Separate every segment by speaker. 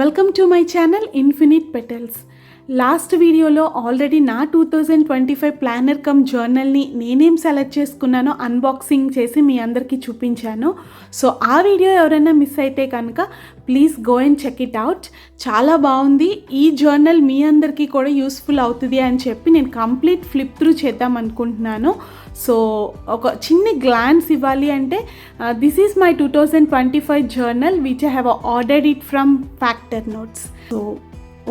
Speaker 1: Welcome to my channel infinite petals. Last వీడియోలో already నా 2025 planar come జర్నల్ని నేనేం select చేసుకున్నానో unboxing చేసి మీ అందరికీ చూపించాను. సో ఆ వీడియో ఎవరైనా మిస్ అయితే కనుక please go and check it out. చాలా బాగుంది. ఈ జర్నల్ మీ అందరికీ కూడా యూస్ఫుల్ అవుతుంది అని చెప్పి నేను కంప్లీట్ ఫ్లిప్ త్రూ చేద్దాం అనుకుంటున్నాను. సో ఒక చిన్ని గ్లాన్స్ ఇవ్వాలి అంటే this is my 2025 journal which I have ordered it from factor notes. So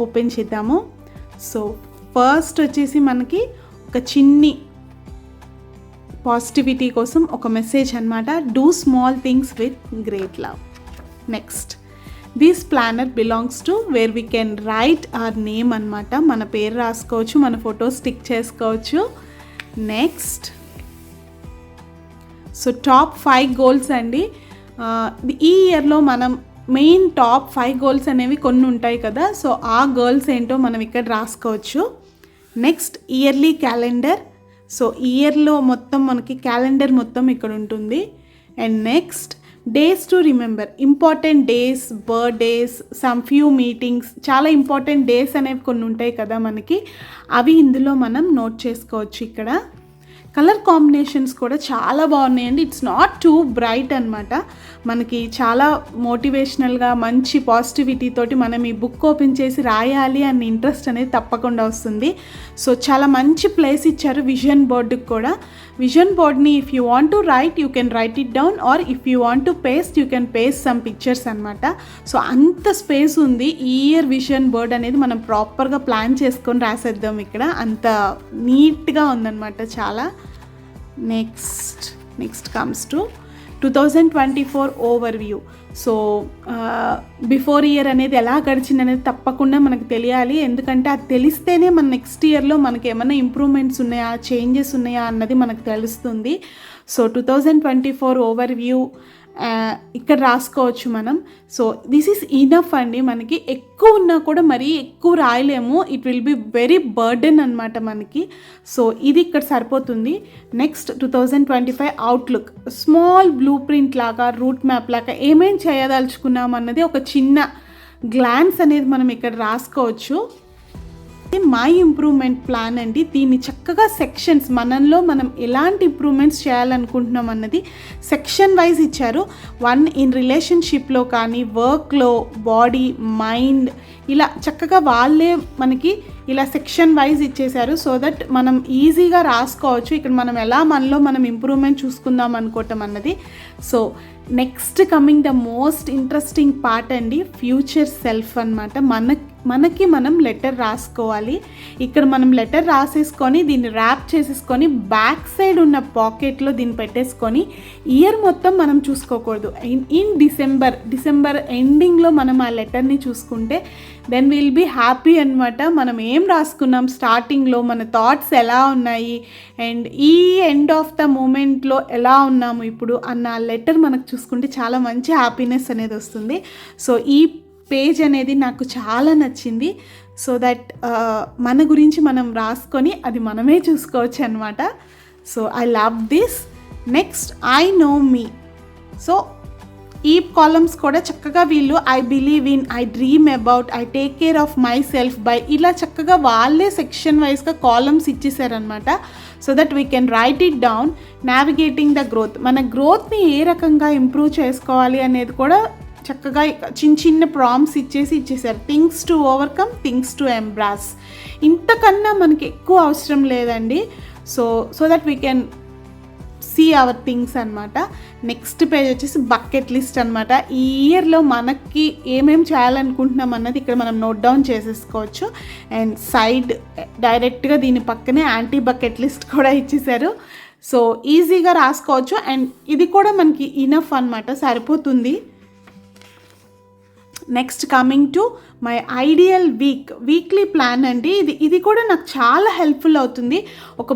Speaker 1: open చేద్దాము. సో ఫస్ట్ వచ్చేసి మనకి ఒక చిన్ని పాజిటివిటీ కోసం ఒక మెసేజ్ అనమాట. Do small things with great love. Next, this planner belongs to where we can write our name అనమాట. మన పేరు రాసుకోవచ్చు, మన ఫోటో స్టిక్ చేసుకోవచ్చు. నెక్స్ట్, సో టాప్ 5 గోల్స్ అండి. ఈ ఇయర్లో మనం మెయిన్ టాప్ 5 గోల్స్ అనేవి కొన్ని ఉంటాయి కదా. సో ఆ గోల్స్ ఏంటో మనం ఇక్కడ రాసుకోవచ్చు. Next, yearly calendar. సో ఇయర్లో మొత్తం మనకి క్యాలెండర్ మొత్తం ఇక్కడ ఉంటుంది. And next, days to remember. Important days, birthdays, some few meetings, చాలా ఇంపార్టెంట్ డేస్ అనేవి కొన్ని ఉంటాయి కదా మనకి, అవి ఇందులో మనం నోట్ చేసుకోవచ్చు. ఇక్కడ కలర్ కాంబినేషన్స్ కూడా చాలా బాగున్నాయండి. ఇట్స్ నాట్ టూ బ్రైట్ అనమాట. మనకి చాలా మోటివేషనల్గా మంచి పాజిటివిటీ తోటి మనం ఈ బుక్ ఓపెన్ చేసి రాయాలి అన్న ఇంట్రెస్ట్ అనేది తప్పకుండా వస్తుంది. సో చాలా మంచి ప్లేస్ ఇచ్చారు విజన్ బోర్డుకి కూడా. విజన్ బోర్డ్ని if you want to write you can write it down, or if you want to paste you can paste some pictures అనమాట. సో అంత స్పేస్ ఉంది. ఈ ఇయర్ విజన్ బోర్డ్ అనేది మనం ప్రాపర్గా ప్లాన్ చేసుకొని రాసేద్దాం ఇక్కడ. అంత నీట్గా ఉందన్నమాట చాలా. Next comes to 2024 over view. So before year అనేది ఎలా గడిచింది అనేది తప్పకుండా మనకు తెలియాలి. ఎందుకంటే అది తెలిస్తేనే మన నెక్స్ట్ ఇయర్లో మనకి ఏమైనా ఇంప్రూవ్మెంట్స్ ఉన్నాయా, చేంజెస్ ఉన్నాయా అన్నది మనకు తెలుస్తుంది. సో 2024 ఓవర్ వ్యూ ఇక్కడ రాసుకోవచ్చు మనం. సో దిస్ ఈజ్ ఇనఫ్ అండి. మనకి ఎక్కువ ఉన్నా కూడా మరీ ఎక్కువ రాయలేము. It will be very burden అనమాట మనకి. సో ఇది ఇక్కడ సరిపోతుంది. Next, 2025 outlook. Small blueprint లాగా, రూట్ మ్యాప్ లాగా ఏమేం చేయదలుచుకున్నాం అన్నది ఒక చిన్న గ్లాన్స్ అనేది మనం ఇక్కడ రాసుకోవచ్చు. మై ఇంప్రూవ్మెంట్ ప్లాన్ అండి. దీన్ని చక్కగా సెక్షన్స్, మనలో మనం ఎలాంటి ఇంప్రూవ్మెంట్స్ చేయాలనుకుంటున్నాం అన్నది సెక్షన్ వైజ్ ఇచ్చారు. 1 ఇన్ రిలేషన్షిప్లో కానీ, వర్క్లో, బాడీ, మైండ్, ఇలా చక్కగా వాళ్ళే మనకి ఇలా సెక్షన్ వైజ్ ఇచ్చేశారు. సో దట్ మనం ఈజీగా రాసుకోవచ్చు ఇక్కడ మనం ఎలా మనలో మనం ఇంప్రూవ్మెంట్ చూసుకుందాం అనుకోవటం అన్నది. So next coming the most interesting part అండి, ఫ్యూచర్ సెల్ఫ్ అనమాట. మనకి మనం లెటర్ రాసుకోవాలి. ఇక్కడ మనం లెటర్ రాసేసుకొని దీన్ని ర్యాప్ చేసేసుకొని బ్యాక్ సైడ్ ఉన్న పాకెట్లో దీన్ని పెట్టేసుకొని ఇయర్ మొత్తం మనం చూసుకోకూడదు. ఇన్ డిసెంబర్ ఎండింగ్లో మనం ఆ లెటర్ని చూసుకుంటే దెన్ విల్ బీ హ్యాపీ అనమాట. మనం ఏం రాసుకున్నాం స్టార్టింగ్లో, మన థాట్స్ ఎలా ఉన్నాయి, అండ్ ఈ ఎండ్ ఆఫ్ ద మూమెంట్లో ఎలా ఉన్నాము ఇప్పుడు అన్న లెటర్ మనకు చూసుకుంటే చాలా మంచి హ్యాపీనెస్ అనేది వస్తుంది. సో ఈ పేజ్ అనేది నాకు చాలా నచ్చింది. సో దట్ మన గురించి మనం రాసుకొని అది మనమే చూసుకోవచ్చు అనమాట. So I love this. Next, I know me. So ఈ కాలమ్స్ కూడా చక్కగా వీళ్ళు I believe in, I dream about, I take care of myself by, ఇలా చక్కగా వాళ్ళే సెక్షన్ వైజ్గా కాలమ్స్ ఇచ్చేసారనమాట. So that we can write it down. Navigating the growth, మన గ్రోత్ని ఏ రకంగా ఇంప్రూవ్ చేసుకోవాలి అనేది కూడా చక్కగా చిన్న ప్రాంప్ట్స్ ఇచ్చేసారు. Things to overcome, things to embrace. ఇంతకన్నా మనకి ఎక్కువ అవసరం లేదండి. So that we can see our things అనమాట. నెక్స్ట్ పేజ్ వచ్చేసి బకెట్ లిస్ట్ అనమాట. ఈ ఇయర్లో మనకి ఏమేమి చేయాలనుకుంటున్నాం అన్నది ఇక్కడ మనం నోట్ డౌన్ చేసేసుకోవచ్చు. అండ్ సైడ్ డైరెక్ట్గా దీని పక్కనే యాంటీ బకెట్ లిస్ట్ కూడా ఇచ్చేసారు. సో ఈజీగా రాసుకోవచ్చు. అండ్ ఇది కూడా మనకి ఇనఫ్ అనమాట, సరిపోతుంది. Next, coming to my ideal weekly plan అండి. ఇది కూడా నాకు చాలా హెల్ప్ఫుల్ అవుతుంది. ఒక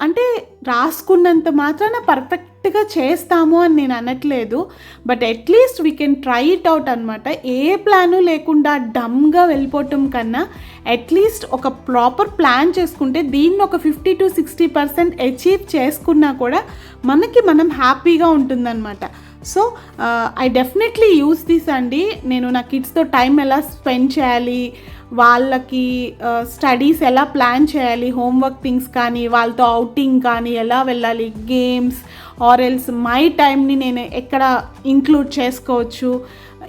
Speaker 1: అంటే రాసుకున్నంత మాత్రాన పర్ఫెక్ట్గా చేస్తాము అని నేను అనట్లేదు, but at least we can try it out అనమాట. ఏ ప్లాను లేకుండా డమ్గా వెళ్ళిపోవటం కన్నా అట్లీస్ట్ ఒక ప్రాపర్ ప్లాన్ చేసుకుంటే దీన్ని ఒక 50 to 60% అచీవ్ చేసుకున్నా కూడా మనం హ్యాపీగా ఉంటుందన్నమాట. So I definitely use this అండి. నేను నా కిడ్స్తో టైం ఎలా స్పెండ్ చేయాలి, వాళ్ళకి స్టడీస్ ఎలా ప్లాన్ చేయాలి, హోంవర్క్ థింగ్స్ కానీ, వాళ్ళతో అవుటింగ్ కానీ ఎలా వెళ్ళాలి, గేమ్స్ ఆర్ ఎల్స్ మై టైంని నేను ఎక్కడ ఇంక్లూడ్ చేసుకోవచ్చు,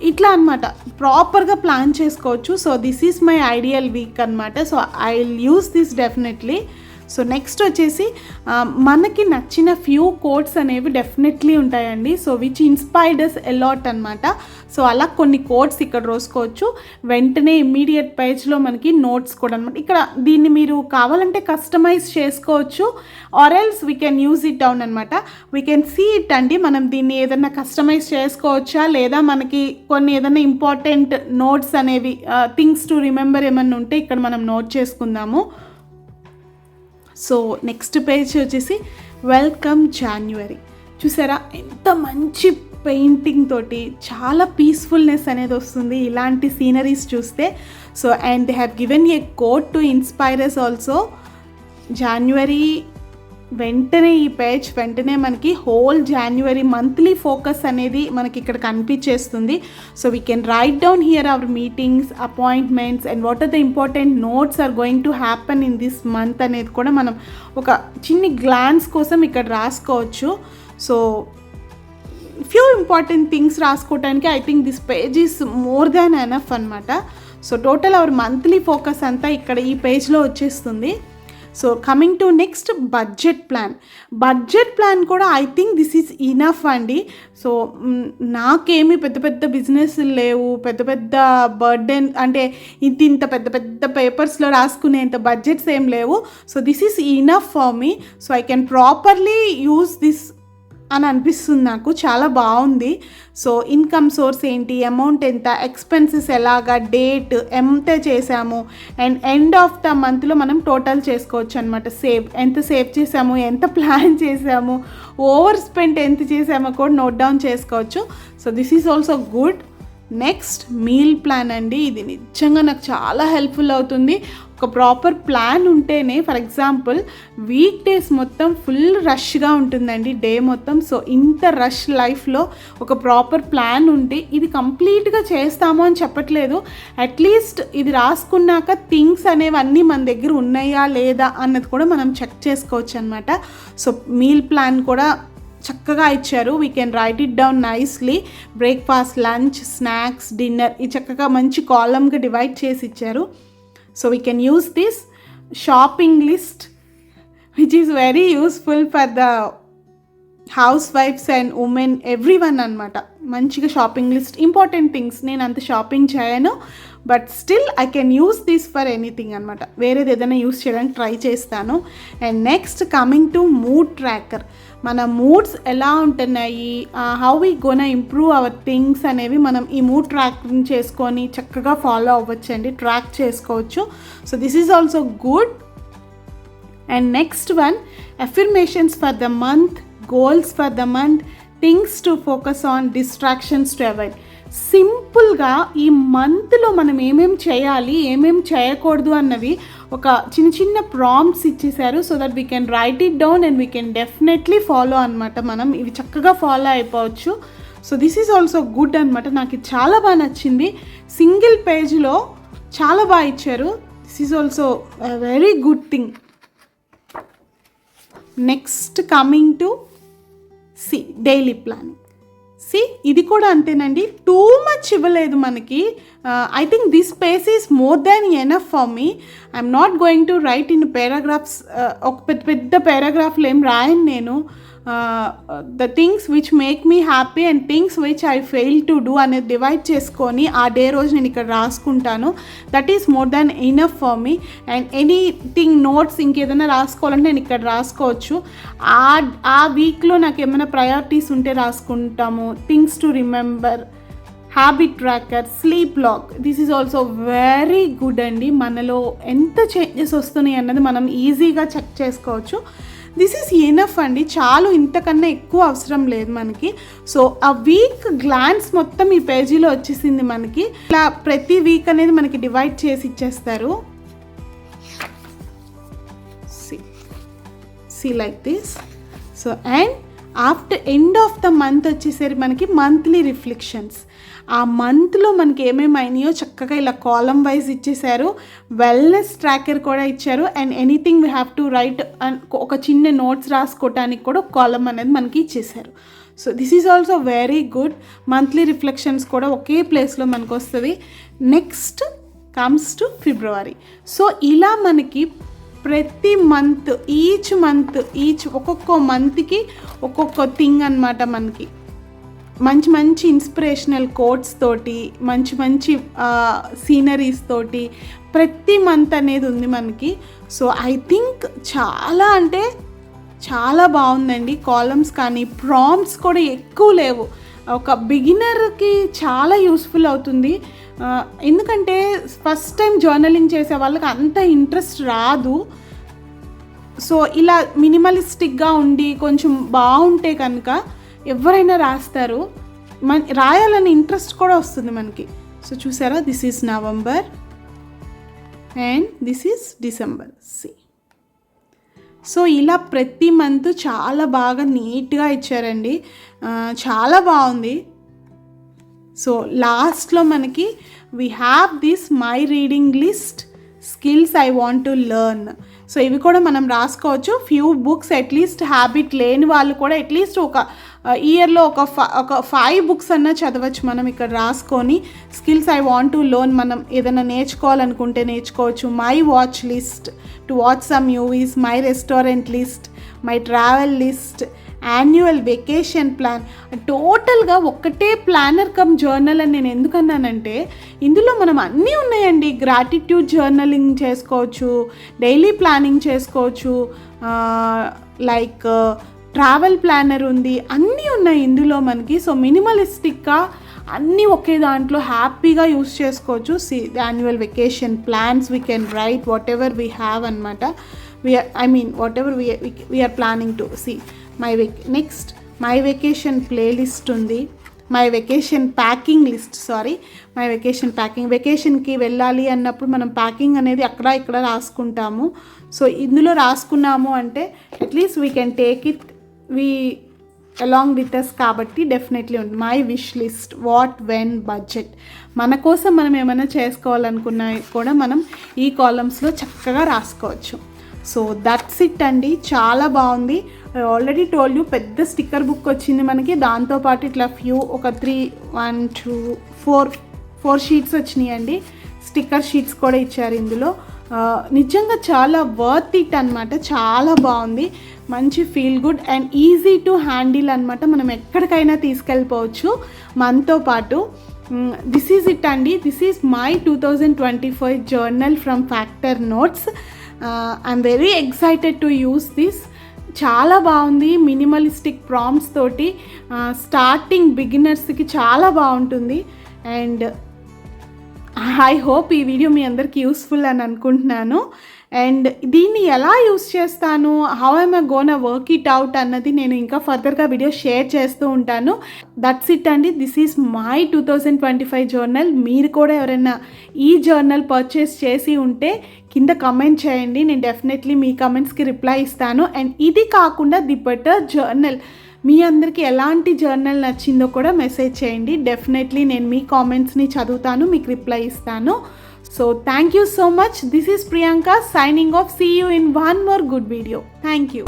Speaker 1: ఇట్లా అనమాట ప్రాపర్గా ప్లాన్ చేసుకోవచ్చు. So this is my ideal week అనమాట. So I will use this definitely. So next వచ్చేసి మనకి నచ్చిన ఫ్యూ కోట్స్ అనేవి డెఫినెట్లీ ఉంటాయండి. సో విచ్ ఇన్స్పైర్డ్ ఎలాట్ అనమాట. సో అలా కొన్ని కోట్స్ ఇక్కడ రాసుకోవచ్చు. వెంటనే ఇమ్మీడియట్ పేజ్లో మనకి నోట్స్ కూడా అనమాట. ఇక్కడ దీన్ని మీరు కావాలంటే కస్టమైజ్ చేసుకోవచ్చు or else we can use it down అనమాట. వీ కెన్ సీ ఇట్ అండి. మనం దీన్ని ఏదైనా కస్టమైజ్ చేసుకోవచ్చా, లేదా మనకి కొన్ని ఏదైనా ఇంపార్టెంట్ నోట్స్ అనేవి థింగ్స్ టు రిమెంబర్ ఏమన్నా ఉంటే ఇక్కడ మనం నోట్ చేసుకుందాము. సో నెక్స్ట్ పేజ్ వచ్చేసి వెల్కమ్ జాన్యువరి. చూసారా ఎంత మంచి పెయింటింగ్ తోటి చాలా పీస్ఫుల్నెస్ అనేది వస్తుంది ఇలాంటి సీనరీస్ చూస్తే. So and they have given a quote to inspire us also. January వెంటనే ఈ పేజ్ వెంటనే మనకి హోల్ జాన్యువరి మంత్లీ ఫోకస్ అనేది మనకి ఇక్కడ కనిపించేస్తుంది. So we can write down here our meetings, appointments and what are the important notes are going to happen in this month అనేది కూడా మనం ఒక చిన్ని గ్లాన్స్ కోసం ఇక్కడ రాసుకోవచ్చు. సో ఫ్యూ ఇంపార్టెంట్ థింగ్స్ రాసుకోవడానికి I think this page is more than enough అనమాట. So total our monthly focus అంతా ఇక్కడ ఈ పేజ్లో వచ్చేస్తుంది. So coming to next budget plan. Budget plan కూడా I think this is enough అండి. సో నాకేమి పెద్ద పెద్ద బిజినెస్ లేవు, పెద్ద పెద్ద బర్డెన్ అంటే ఇంత పెద్ద పెద్ద పేపర్స్లో రాసుకునేంత బడ్జెట్స్ ఏం లేవు. So this is enough for me. So I can properly use this అని అనిపిస్తుంది నాకు. చాలా బాగుంది. సో ఇన్కమ్ సోర్స్ ఏంటి, అమౌంట్ ఎంత, ఎక్స్పెన్సెస్ ఎలాగా, డేట్ ఎంత చేసాము అండ్ ఎండ్ ఆఫ్ ద మంత్లో మనం టోటల్ చేసుకోవచ్చు అనమాట. ఎంత సేవ్ చేసాము, ఎంత ప్లాన్ చేసాము, ఓవర్ స్పెండ్ ఎంత చేసామో కూడా నోట్ డౌన్ చేసుకోవచ్చు. So this is also good. Next meal plan అండి. ఇది నిజంగా నాకు చాలా హెల్ప్ఫుల్ అవుతుంది. ఒక ప్రాపర్ ప్లాన్ ఉంటేనే, ఫర్ ఎగ్జాంపుల్ వీక్ డేస్ మొత్తం ఫుల్ రష్గా ఉంటుందండి డే మొత్తం. సో ఇంత రష్ లైఫ్లో ఒక ప్రాపర్ ప్లాన్ ఉంటే ఇది కంప్లీట్గా చేస్తాము అని చెప్పట్లేదు, అట్లీస్ట్ ఇది రాసుకున్నాక థింగ్స్ అనేవన్నీ మన దగ్గర ఉన్నాయా లేదా అన్నది కూడా మనం చెక్ చేసుకోవచ్చు అనమాట. సో మీల్ ప్లాన్ కూడా చక్కగా ఇచ్చారు. We can write it down nicely. Breakfast, lunch, snacks, dinner ఈ చక్కగా మంచి కాలమ్గా డివైడ్ చేసి ఇచ్చారు. So we can use this. Shopping list which is very useful for the హౌస్ వైఫ్స్ అండ్ ఉమెన్ ఎవ్రీ వన్ అనమాట. మంచిగా షాపింగ్ లిస్ట్, ఇంపార్టెంట్ థింగ్స్. నేను అంత షాపింగ్ చేయను, but still I can use this for anything అనమాట. వేరేది ఏదైనా యూస్ చేయడానికి ట్రై చేస్తాను. And next coming to mood tracker. మన మూడ్స్ ఎలా ఉంటున్నాయి, how we gonna improve our things అనేవి మనం ఈ మూడ్ ట్రాకింగ్ చేసుకొని చక్కగా ఫాలో అవ్వచ్చండి, ట్రాక్ చేసుకోవచ్చు. So this is also good. And next one affirmations for the month, goals for the month, things to focus on, distractions to avoid. సింపుల్గా ఈ మంత్లో మనం ఏమేం చేయాలి, ఏమేం చేయకూడదు అన్నవి ఒక చిన్న చిన్న ప్రాంప్ట్స్ ఇచ్చేసారు. So that we can write it down and we can definitely follow అనమాట. మనం ఇవి చక్కగా ఫాలో అయిపోవచ్చు. So this is also good అనమాట. నాకు ఇది చాలా బాగా నచ్చింది. సింగిల్ పేజ్లో చాలా బాగా ఇచ్చారు. This is also very good thing. Next coming to daily planning. ఇది కూడా అంతేనండి, టూ మచ్ ఇవ్వలేదు మనకి. I think this space is more than enough for me. I'm not going to right in paragraphs. ఒక పెద్ద పారాగ్రాఫ్లు ఏం రాయను నేను. The things which make me happy and things which I fail to do అనేది divide చేసుకొని ఆ day రోజు నేను ఇక్కడ రాసుకుంటాను. That is more than enough for me. And anything notes ఇంకేదైనా రాసుకోవాలంటే నేను ఇక్కడ రాసుకోవచ్చు. ఆ వీక్లో నాకు ఏమైనా ప్రయారిటీస్ ఉంటే రాసుకుంటాము. Things to remember, habit tracker, sleep log. This is also very good అండి. మనలో ఎంత చేంజెస్ వస్తున్నాయి అన్నది మనం ఈజీగా చెక్ చేసుకోవచ్చు. దిస్ ఈజ్ ఎనఫ్ అండి, చాలు, ఇంతకన్నా ఎక్కువ అవసరం లేదు మనకి. సో ఆ వీక్ గ్లాన్స్ మొత్తం ఈ పేజీలో వచ్చేసింది మనకి. ఇలా ప్రతి వీక్ అనేది మనకి డివైడ్ చేసి ఇచ్చేస్తారు. C like this. So and after end of the month వచ్చేసరికి మనకి మంత్లీ రిఫ్లెక్షన్స్. ఆ మంత్లో మనకి ఏమేమి అయినాయో చక్కగా ఇలా కాలం వైజ్ ఇచ్చేసారు. వెల్నెస్ ట్రాకర్ కూడా ఇచ్చారు. And anything we have to right ఒక చిన్న నోట్స్ రాసుకోవటానికి కూడా కాలం అనేది మనకి ఇచ్చేసారు. So this is also very good. Monthly reflections కూడా ఒకే ప్లేస్లో మనకు వస్తుంది. Next comes to February. So ఇలా మనకి ప్రతి మంత్ ఈచ్ ఒక్కొక్క మంత్కి ఒక్కొక్క థింగ్ అనమాట. మనకి మంచి మంచి ఇన్స్పిరేషనల్ కోట్స్ తోటి, మంచి సీనరీస్ తోటి ప్రతి మంత్ అనేది ఉంది మనకి. సో ఐ థింక్ చాలా అంటే చాలా బాగుందండి. కాలమ్స్ కానీ ప్రాంప్ట్స్ కూడా ఎక్కువ లేవు. ఒక బిగినర్కి చాలా యూస్ఫుల్ అవుతుంది. ఎందుకంటే ఫస్ట్ టైం జర్నలింగ్ చేసే వాళ్ళకి అంత ఇంట్రెస్ట్ రాదు. సో ఇలా మినిమలిస్టిక్గా ఉండి కొంచెం బాగుంటే కనుక ఎవరైనా రాస్తారు. రాయాలని ఇంట్రెస్ట్ కూడా వస్తుంది మనకి. సో చూసారా, this is November and this is December. So ఇలా ప్రతి మంత్ చాలా బాగా నీట్గా ఇచ్చారండి. చాలా బాగుంది. సో లాస్ట్లో మనకి we have this my reading list skills I want to learn. So ఇవి కూడా మనం రాసుకోవచ్చు. ఫ్యూ బుక్స్ అట్లీస్ట్ హ్యాబిట్ లేని వాళ్ళు కూడా అట్లీస్ట్ ఒక ఇయర్లో ఒక 5 బుక్స్ అన్నా చదవచ్చు మనం ఇక్కడ రాసుకొని. Skills I want to learn, మనం ఏదైనా నేర్చుకోవాలనుకుంటే నేర్చుకోవచ్చు. My watch list to watch some movies, my restaurant list, my travel list, annual vacation plan. టోటల్గా ఒకటే ప్లానర్ కమ్ జర్నల్ అని నేను ఎందుకన్నానంటే ఇందులో మనం అన్నీ ఉన్నాయండి. గ్రాటిట్యూడ్ జర్నలింగ్ చేసుకోవచ్చు, డైలీ ప్లానింగ్ చేసుకోవచ్చు, లైక్ ట్రావెల్ ప్లానర్ ఉంది, అన్నీ ఉన్నాయి ఇందులో మనకి. సో మినిమలిస్టిక్గా అన్నీ ఒకే దాంట్లో హ్యాపీగా యూస్ చేసుకోవచ్చు. Annual vacation plans we can write whatever we have అనమాట. Whatever we are planning to see. Next my vacation playlist ఉంది. My vacation packing list, my vacation packing. వెకేషన్కి వెళ్ళాలి అన్నప్పుడు మనం ప్యాకింగ్ అనేది అక్కడ ఇక్కడ రాసుకుంటాము. సో ఇందులో రాసుకున్నాము అంటే at least we can take it along with us కాబట్టి డెఫినెట్లీ ఉంటుంది. My wish list, what, when, budget. మన కోసం మనం ఏమైనా చేసుకోవాలనుకున్నా కూడా మనం ఈ కాలమ్స్లో చక్కగా రాసుకోవచ్చు. సో దట్స్ ఇట్ అండి. చాలా బాగుంది. ఆల్రెడీ టోల్డ్ యూ పెద్ద స్టిక్కర్ బుక్ వచ్చింది మనకి. దాంతోపాటు ఇట్లా ఒక 4 షీట్స్ వచ్చినాయండి. స్టిక్కర్ షీట్స్ కూడా ఇచ్చారు ఇందులో. నిజంగా చాలా వర్త్ ఇట్ అనమాట. చాలా బాగుంది. మంచి feel good and easy to handle అనమాట. మనం ఎక్కడికైనా తీసుకెళ్ళిపోవచ్చు మనతో పాటు. దిస్ ఈజ్ ఇట్ అండి. This is my 2025 journal from factor notes. I'm very excited to use this. చాలా బాగుంది. మినిమలిస్టిక్ ప్రాంప్ట్స్ తోటి స్టార్టింగ్ బిగినర్స్కి చాలా బాగుంటుంది. అండ్ ఐ హోప్ ఈ వీడియో మీ అందరికి యూస్ఫుల్ అని అనుకుంటున్నాను. అండ్ దీన్ని ఎలా యూస్ చేస్తాను, how I'm I gonna work it out అన్నది నేను ఇంకా ఫర్దర్గా వీడియో షేర్ చేస్తూ ఉంటాను. దట్స్ ఇట్ అండి. This is my 2025 journal. మీరు కూడా ఎవరైనా ఈ జర్నల్ పర్చేస్ చేసి ఉంటే కింద కమెంట్ చేయండి. నేను డెఫినెట్లీ మీ కమెంట్స్కి రిప్లై ఇస్తాను. అండ్ ఇది కాకుండా ది బెటర్ జర్నల్, మీ అందరికీ ఎలాంటి జర్నల్ నచ్చిందో కూడా మెసేజ్ చేయండి. డెఫినెట్లీ నేను మీ కామెంట్స్ని చదువుతాను, మీకు రిప్లై ఇస్తాను. So thank you so much. This is Priyanka signing off. See you in one more good video. Thank you.